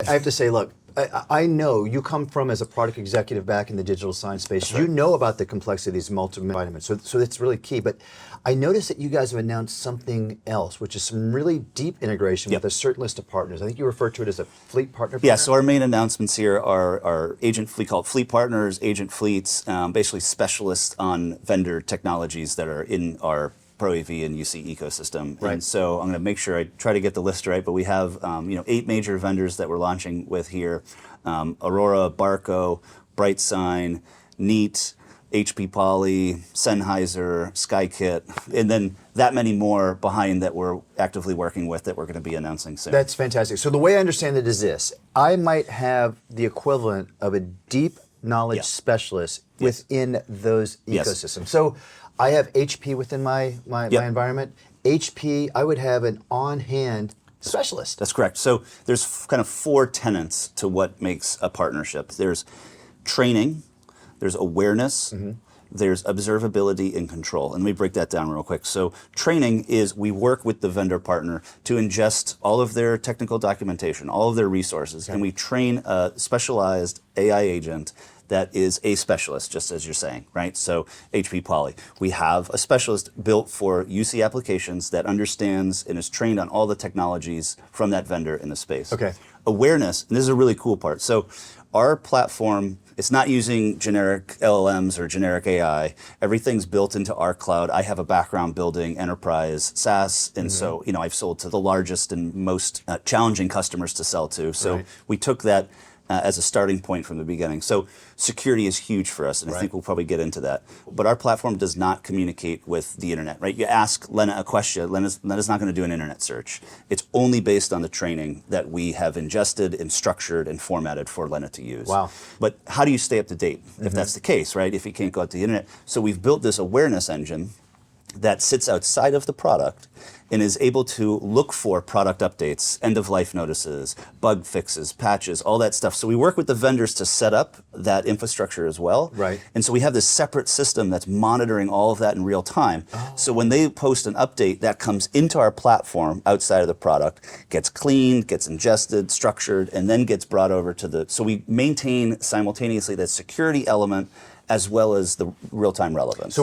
I have to say, look, I know you come from as a product executive back in the digital science space. That's right. You know about the complexities of multivitamins, so it's really key. But I noticed that you guys have announced something else, which is some really deep integration with a certain list of partners. I think you refer to it as a fleet partner program. Yeah, so our main announcements here are agent fleet, called fleet partners, agent fleets, basically specialists on vendor technologies that are in our Pro AV and UC ecosystem. Right. And so I'm going to make sure I try to get the list right, but we have 8 major vendors that we're launching with here. Aurora, Barco, BrightSign, Neat, HP Poly, Sennheiser, SkyKit, and then that many more behind that we're actively working with that we're going to be announcing soon. That's fantastic. So the way I understand it is this. I might have the equivalent of a deep knowledge specialist within those ecosystems. So I have HP within my environment. HP, I would have an on-hand specialist. That's correct. So there's kind of 4 tenets to what makes a partnership. There's training, there's awareness, there's observability and control. And let me break that down real quick. So training is we work with the vendor partner to ingest all of their technical documentation, all of their resources, and we train a specialized AI agent that is a specialist, just as you're saying, right? So HP Poly, we have a specialist built for UC applications that understands and is trained on all the technologies from that vendor in the space. Okay. Awareness, and this is a really cool part. So our platform, it's not using generic LLMs or generic AI. Everything's built into our cloud. I have a background building enterprise SaaS, and so I've sold to the largest and most challenging customers to sell to. So we took that as a starting point from the beginning. So security is huge for us, and I think we'll probably get into that. But our platform does not communicate with the internet, right? You ask Lena a question, Lena's not going to do an internet search. It's only based on the training that we have ingested and structured and formatted for Lena to use. Wow. But how do you stay up to date if that's the case, right? If you can't go out to the internet. So we've built this awareness engine that sits outside of the product and is able to look for product updates, end-of-life notices, bug fixes, patches, all that stuff. So we work with the vendors to set up that infrastructure as well. Right. And so we have this separate system that's monitoring all of that in real time. So when they post an update, that comes into our platform outside of the product, gets cleaned, gets ingested, structured, and then gets brought over to the... So we maintain simultaneously that security element as well as the real-time relevance.